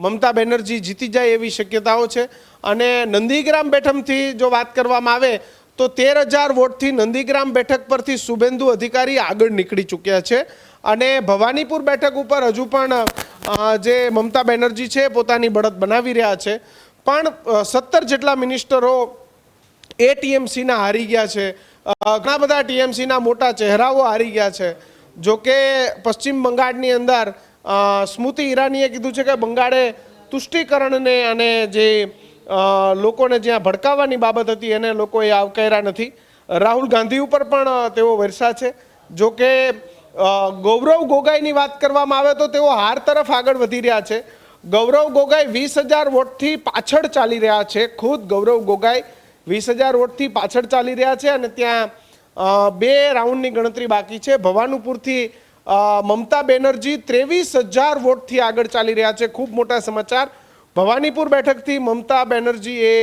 મમતા બેનર્જી જીતી જાય એવી શક્યતાઓ છે। અને નંદીગ્રામ બેઠકથી જો વાત કરવામાં આવે તો 13,000 વોટથી નંદીગ્રામ બેઠક પરથી શુભેન્દુ અધિકારી આગળ નીકળી ચૂક્યા છે। અને ભવાનીપુર બેઠક ઉપર હજુ પણ જે મમતા બેનર્જી છે પોતાની બળત બનાવી રહ્યા છે, પણ 17 જેટલા મિનિસ્ટરો એ ટીએમસીના હારી ગયા છે। ઘણા બધા ટીએમસીના મોટા ચહેરાઓ હારી ગયા છે। જોકે પશ્ચિમ બંગાળની અંદર સ્મૃતિ ઈરાનીએ કીધું છે કે બંગાળે તુષ્ટિકરણને અને જે લોકોને જ્યાં ભડકાવવાની બાબત હતી એને લોકોએ આવકાર્યા નથી। રાહુલ ગાંધી ઉપર પણ તેઓ વરસા છે। જોકે ગૌરવ ગોગાઈની વાત કરવામાં આવે તો તેઓ હાર તરફ આગળ વધી રહ્યા છે। ગૌરવ ગોગાઈ 20,000 વોટથી પાછળ ચાલી રહ્યા છે। ખુદ ગૌરવ ગોગાઈ 20,000 વોટથી પાછળ ચાલી રહ્યા છે અને ત્યાં 2 રાઉન્ડની ગણતરી બાકી છે। ભવાનીપુરથી મમતા બેનર્જી 23,000 વોટથી આગળ ચાલી રહ્યા છે। ખૂબ મોટા સમાચાર। ભવાનીપુર બેઠકથી મમતા બેનર્જી એ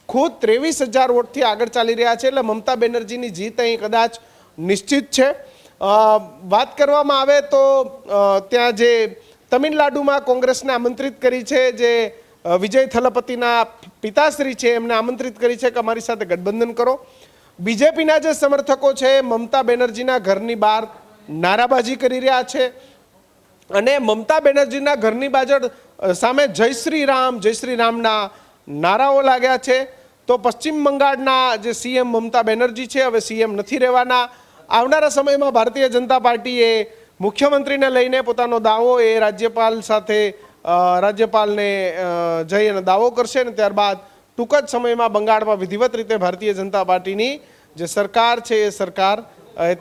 ખુદ 23,000 વોટથી આગળ ચાલી રહ્યા છે, એટલે મમતા બેનર્જીની જીત અહીં કદાચ નિશ્ચિત છે। વાત કરવામાં આવે તો ત્યાં જે તમિલનાડુમાં કોંગ્રેસને આમંત્રિત કરી છે, જે વિજય થલપતિના પિતાશ્રી છે એમને આમંત્રિત કરી છે કે અમારી સાથે ગઠબંધન કરો। બીજેપીના જે સમર્થકો છે મમતા બેનર્જીના ઘરની બહાર નારાબાજી કરી રહ્યા છે અને મમતા બેનર્જીના ઘરની બાજુ સામે જય શ્રી રામના નારાઓ લાગ્યા છે। તો પશ્ચિમ બંગાળના જે સીએમ મમતા બેનર્જી છે હવે સીએમ નથી રહેવાના। આવનારા સમયમાં ભારતીય જનતા પાર્ટીએ મુખ્યમંત્રીને લઈને પોતાનો દાવો એ રાજ્યપાલ સાથે રાજ્યપાલને જઈ અને દાવો કરશે અને ત્યારબાદ ટૂંક જ સમયમાં બંગાળમાં વિધિવત રીતે ભારતીય જનતા પાર્ટીની જે સરકાર છે એ સરકાર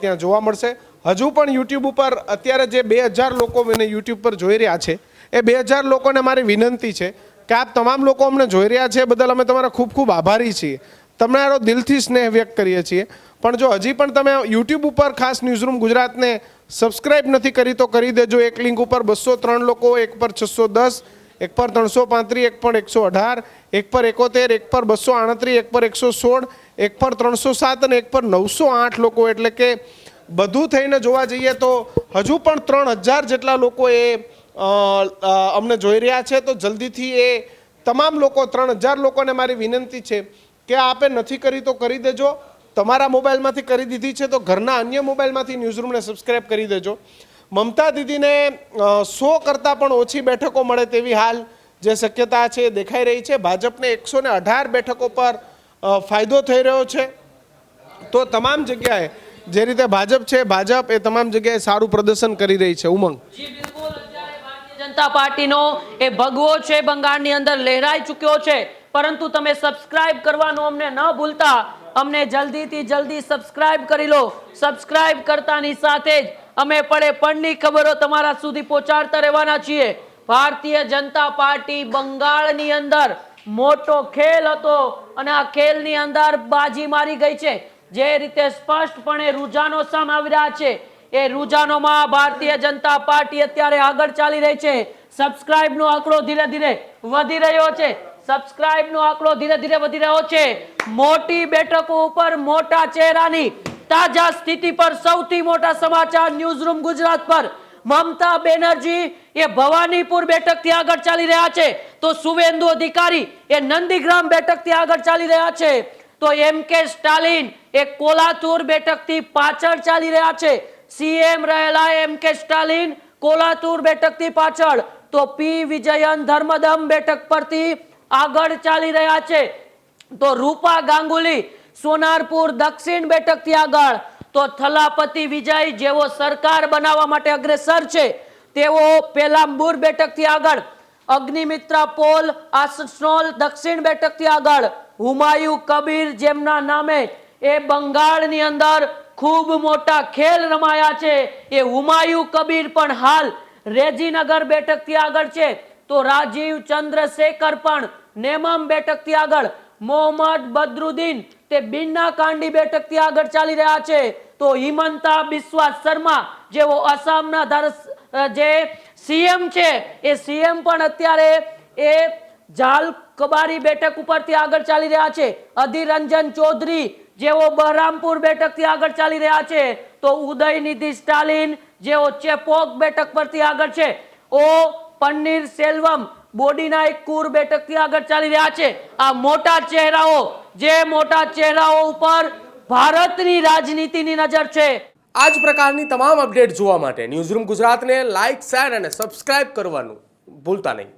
ત્યાં જોવા મળશે। હજુ પણ યુટ્યુબ ઉપર અત્યારે જે 2,000 લોકો મને યુટ્યુબ પર જોઈ રહ્યા છે એ 2,000 લોકોને મારી વિનંતી છે કે આપ તમામ લોકો અમને જોઈ રહ્યા છે બદલ અમે તમારા ખૂબ ખૂબ આભારી છીએ। તમારો દિલથી સ્નેહ વ્યક્ત કરીએ છીએ। પણ જો હજી પણ તમે યુટ્યુબ ઉપર ખાસ ન્યૂઝરૂમ ગુજરાતને સબસ્ક્રાઇબ નથી કરી તો કરી દેજો। એક લિંક ઉપર 203 લોકો, એક પર 610, એક પર 335, એક પર 118, એક પર 71, એક પર 238, એક પર 116, એક પર 307 અને એક પર 908 લોકો, એટલે કે બધું થઈને જોવા જઈએ તો હજુ પણ 3,000 જેટલા લોકો એ અમને જોઈ રહ્યા છે। તો જલ્દીથી એ તમામ લોકો 3,000 લોકોને મારી વિનંતી છે કે આપે નથી કરી તો કરી દેજો। તમારા મોબાઈલમાંથી કરી દીધી છે તો ઘરના અન્ય મોબાઈલમાંથી ન્યૂઝરૂમને સબસ્ક્રાઇબ કરી દેજો। મમતા દીદીને 100 કરતાં પણ ઓછી બેઠકો મળે તેવી હાલ જે શક્યતા છે એ દેખાઈ રહી છે। ભાજપને 118 બેઠકો પર ફાયદો થઈ રહ્યો છે। તો તમામ જગ્યાએ જે રીતે ભાજપ છે ભાજપ એ તમામ જગ્યાએ સારું પ્રદર્શન કરી રહી છે। ઉમંગ જી બિલકુલ, અત્યારે ભારતીય જનતા પાર્ટીનો એ ભગવો છે બંગાળની અંદર લહેરાઈ ચૂક્યો છે, પરંતુ તમે સબસ્ક્રાઇબ કરવાનું અમને ન ભૂલતા। અમને જલ્દીથી જલ્દી સબસ્ક્રાઇબ કરી લો। સબસ્ક્રાઇબ કરતાની સાથે જ અમે પડે પડની ખબરો તમારા સુધી પહોંચાડતા રહેવાના છીએ। ભારતીય જનતા પાર્ટી બંગાળની અંદર મોટો ખેલ હતો અને આ ખેલની અંદર બાજી મારી ગઈ છે। જે રીતે સ્પષ્ટપણે રૂઝાનો સામે આવી રહ્યા છે એ રૂઝાનોમાં ભારતીય જનતા પાર્ટી અત્યારે આગળ ચાલી રહી છે। સબસ્ક્રાઇબનો આંકડો ધીરે ધીરે વધી રહ્યો છે। સબસ્ક્રાઇબનો આંકડો ધીરે ધીરે વધી રહ્યો છે। મોટી બેઠકો ઉપર મોટા ચહેરાની તાજા સ્થિતિ પર સૌથી મોટા સમાચાર ન્યૂઝરૂમ ગુજરાત પર। મમતા બેનર્જી એ ભવાનીપુર બેઠકથી આગળ ચાલી રહ્યા છે તો શુભેન્દુ અધિકારી એ નંદીગ્રામ બેઠકથી આગળ ચાલી રહ્યા છે। તો એમ.કે. સ્ટાલિન એ કોલાતુર બેઠકથી પાછળ ચાલી રહ્યા છે। સીએમ રહેલા એમ.કે. સ્ટાલિન કોલાતુર બેઠકથી પાછળ, તો પી વિજયન ધર્મદમ બેઠક પરથી આગળ ચાલી રહ્યા છે। તો રૂપા ગાંગુલી સોનારપુર દક્ષિણ બેઠકથી આગળ, તો થલાપતિ વિજય જેવો સરકાર બનાવવા માટે અગ્રેસર છે તેઓ પેલામ્બુર બેઠકથી આગળ, અગ્નિમિત્રા પોલ આસનસોલ દક્ષિણ બેઠકથી આગળ, હુમાયુ કબીર જેમના નામે એ બંગાળની અંદર ખૂબ મોટા ખેલ રમાયા છે એ હુમાયુ કબીર પણ હાલ રેજીનગર બેઠકથી આગળ છે। તો રાજીવ ચંદ્રશેખર પણ નેમમ બેઠકથી આગળ, મોહમ્મદ બદરુદ્દીન તે બિન્ના કાંડી બેઠકથી આગળ ચાલી રહ્યા છે। તો હિમંતા બિસ્વા શર્મા જેવો આસામના જે સીએમ છે એ સીએમ પણ અત્યારે એ જાલ કબારી બેઠક ઉપરથી આગળ ચાલી રહ્યા છે। અધીર રંજન ચૌધરી જેવો બહરામપુર બેઠકથી આગળ ચાલી રહ્યા છે। તો ઉદયનિધિ સ્ટાલિન જેઓ ચેપોક બેઠક પરથી આગળ છે। ઓ પન્નીર સેલ્વમ બોડીના એક કુર બેઠકથી આગળ ચાલી રહ્યા છે. આ મોટા ચહેરાઓ, જે મોટા ચહેરાઓ ઉપર ભારતની રાજનીતિની નજર છે. આ જ પ્રકારની તમામ અપડેટ જોવા માટે ન્યૂઝરૂમ ગુજરાતને લાઇક, શેર અને સબસ્ક્રાઇબ કરવાનું ભૂલતા નહીં.